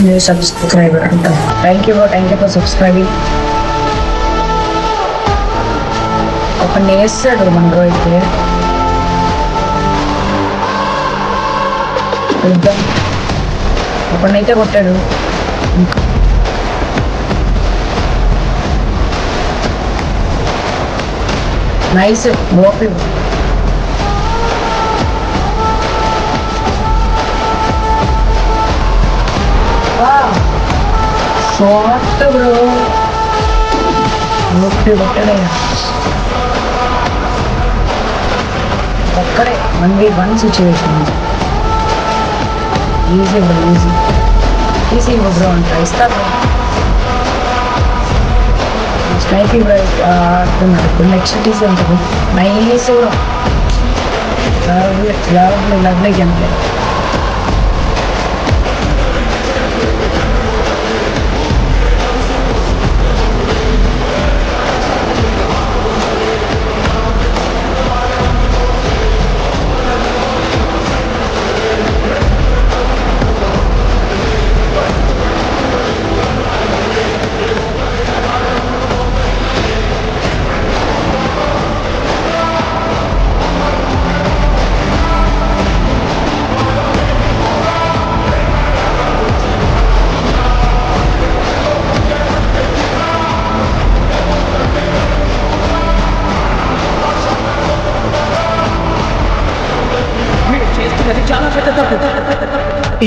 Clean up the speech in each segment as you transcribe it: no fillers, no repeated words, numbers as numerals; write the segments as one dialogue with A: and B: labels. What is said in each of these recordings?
A: new subscriber. Thank you for subscribing. Open చేస్తాడు మనకు అయితే ఓపెన్ అయితే కొట్టాడు. Nice OP short bro OP కొట్టాడు. ఒక్కడే 1v1 situation. Easy bro easy bro అంట ఇస్తా బ్రో. స్నైపింగ్ బ్రో ఆడుతున్నాడు ఇప్పుడు. నెక్స్ట్ టీసీ ఉంటుంది. Nice bro. Lovely game play.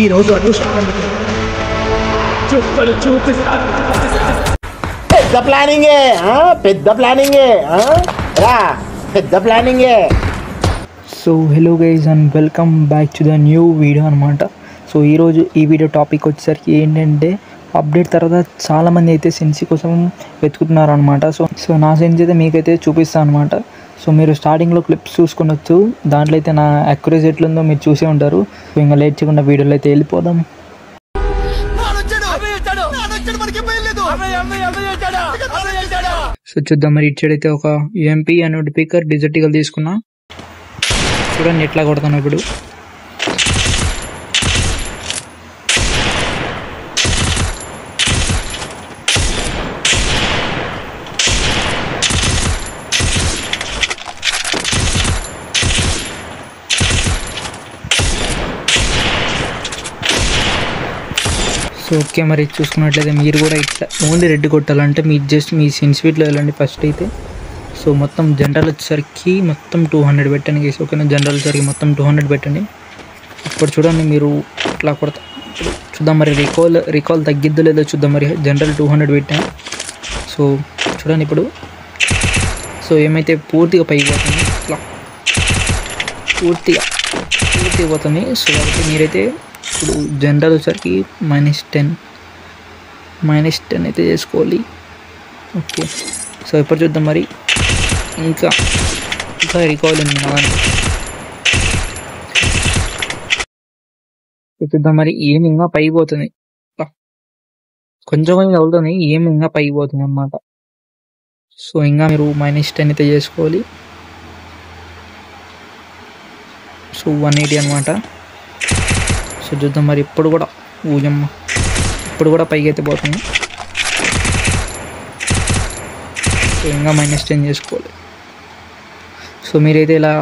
B: ఈ రోజు అదృష్టం చూపిస్తాను. పెద్ద ప్లానింగే పెద్ద ప్లానింగే.
C: So hello guys and welcome back to the new video అనమాట. సో ఈరోజు ఈ వీడియో టాపిక్ వచ్చేసరికి ఏంటంటే అప్డేట్ తర్వాత చాలామంది అయితే సెన్సీ కోసం వెతుకుతున్నారు అనమాట. సో నా సెన్స్ అయితే మీకైతే చూపిస్తాను అనమాట. సో మీరు స్టార్టింగ్లో క్లిప్స్ చూసుకొనొచ్చు. దాంట్లో అయితే నా అక్యురసీ ఎట్లుందో మీరు చూసే ఉంటారు. సో ఇంకా లేట్ చేయకుండా వీడియోలో అయితే వెళ్ళిపోదాం. సో చూద్దాం మరి ఇటు సైడ్ అయితే ఒక యూఎంపీ అనే పికర్ డిజర్టికల్ తీసుకున్నా. చూడండి ఎట్లా కొడతాను ఇప్పుడు. సో ఓకే మరి చూసుకున్నట్లయితే మీరు కూడా ఇట్లా ఓన్లీ రెడ్ కొట్టాలంటే మీరు జస్ట్ మీ సెన్సిటివిటీలో వెళ్ళండి ఫస్ట్ అయితే. సో మొత్తం జనరల్ వచ్చేసరికి మొత్తం 200 పెట్టండి కేసు. ఓకేనా, జనరల్ వచ్చేసరికి మొత్తం 200 పెట్టండి. ఇప్పుడు చూడండి మీరు ఇట్లా కొడతా. చూద్దాం మరి రికాల్ తగ్గిద్దో లేదో చూద్దాం. మరి జనరల్ 200 పెట్టాను. సో చూడండి ఇప్పుడు. సో ఏమైతే పూర్తిగా పైకి పోతుంది, ఇట్లా పూర్తిగా పోతుంది. సో కాబట్టి మీరైతే ఇప్పుడు జనరల్ వచ్చరికి -10 అయితే చేసుకోవాలి. ఓకే, సో ఇప్పుడు చూద్దాం మరి. ఇంకా రికాల్ ఉంది నా దాంట్లో. చూద్దాం మరి. ఏం ఇంకా పైకి పోతుంది, కొంచెం అవుతుంది. ఏం ఇంకా పైకి పోతుంది అన్నమాట. సో ఇంకా మీరు -10 అయితే చేసుకోవాలి. సో 180 అనమాట. సో చూద్దాం మరి. ఇప్పుడు కూడా పైకి అయితే పోతుంది. సో ఇంకా -10 చేసుకోవాలి. సో మీరైతే ఇలా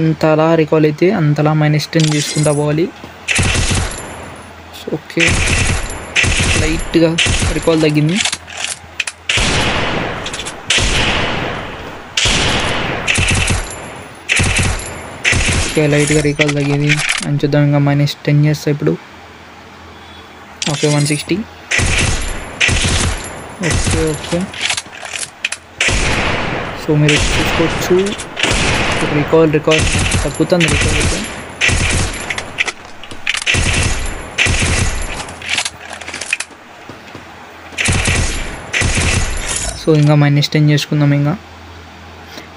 C: ఇంతలా రికాల్ అయితే అంతలా -10 చేసుకుంటా పోవాలి. సో ఓకే, లైట్గా రికాల్ తగ్గింది. ఓకే, లైట్గా రికాల్ తగ్గింది అని చూద్దాం. ఇంకా -10 చేస్తా ఇప్పుడు. ఓకే 160. ఓకే సో మీరు చూసుకోవచ్చు రికాల్ తగ్గుతుంది. రికాల్ అయితే సో ఇంకా -10 చేసుకుందాం. ఇంకా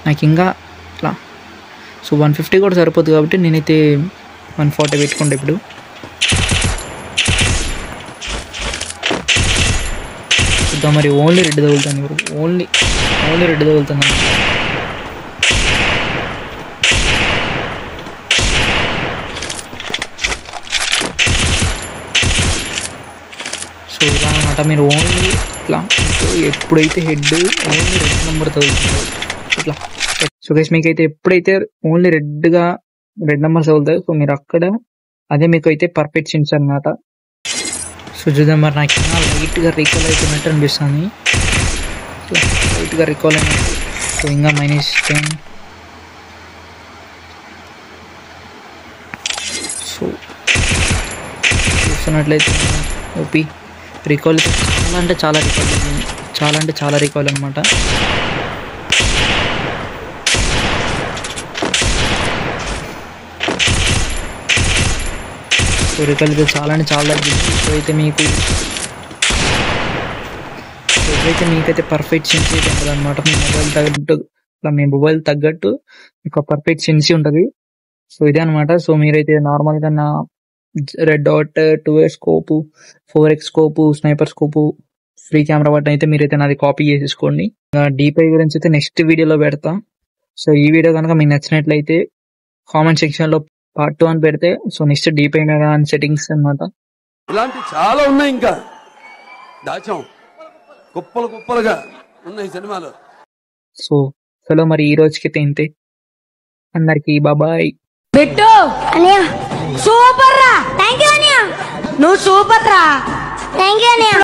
C: నాకు ఇంకా ఇట్లా. సో 150 కూడా సరిపోతుంది కాబట్టి నేనైతే 140 పెట్టుకుంటా ఇప్పుడు. చూద్దాం మరి. ఓన్లీ రెడ్ తగులుతాను ఇప్పుడు. Only red తగులుతాను. సో ఇలా అనమాట. మీరు ఓన్లీ ఇట్లా ఎప్పుడైతే హెడ్ ఓన్లీ రెడ్ నెంబర్ తగులుతుందో ఇట్లా. సో గైస్ మీకైతే ఎప్పుడైతే ఓన్లీ రెడ్ నెంబర్స్ తగులుతాయి సో మీరు అక్కడ అదే మీకు అయితే పర్ఫెక్ట్ సిన్స్ అనమాట. సో చూద్దాం మరి నాకు ఇంకా లైట్గా రీకాల్ అవుతున్నట్టు అనిపిస్తుంది. లైట్గా రీకాల్ అయినట్టు. సో ఇంకా -10. సో చూస్తున్నట్లయితే ఓపీ రికాల్ చాలా రికాల్ అయింది. చాలా రికాల్ అనమాట. సో రికాల్ అయితే చాలా తగ్గింది. సో అయితే మీకైతే పర్ఫెక్ట్ సెన్సీ అయితే ఉంటుంది అనమాట. మీ మొబైల్ తగ్గట్టు మీకు పర్ఫెక్ట్ సెన్సీ ఉంటుంది. సో ఇదే అనమాట. సో మీరైతే నార్మల్గా నా red dot 2x scope 4x scope sniper scope free camera button అయితే మీరైతే నాది కాపీ చేసేసుకోండి. డీపై గురించి అయితే నెక్స్ట్ వీడియోలో పెడతా. సో ఈ వీడియో కనుక మీకు నచ్చినట్లయితే కామెంట్ సెక్షన్ లో పార్ట్ 2 అని పెడితే సో నెక్స్ట్ డీపై సెట్టింగ్స్ అనమాట.
D: ఇలాంటి చాలా ఉన్నాయి, ఇంకా దాచాం కుప్పలుగా ఉన్నాయి సినిమాలు.
C: సో చలో మరి ఈ రోజుకైతే ఇంతే. అందరికి బాబాయ్.
E: బిట్టు అనియా సూపర్ రా. థ్యాంక్ యూ అనియా. నువ్వు సూపర్ రా. థ్యాంక్ యూ అనియా.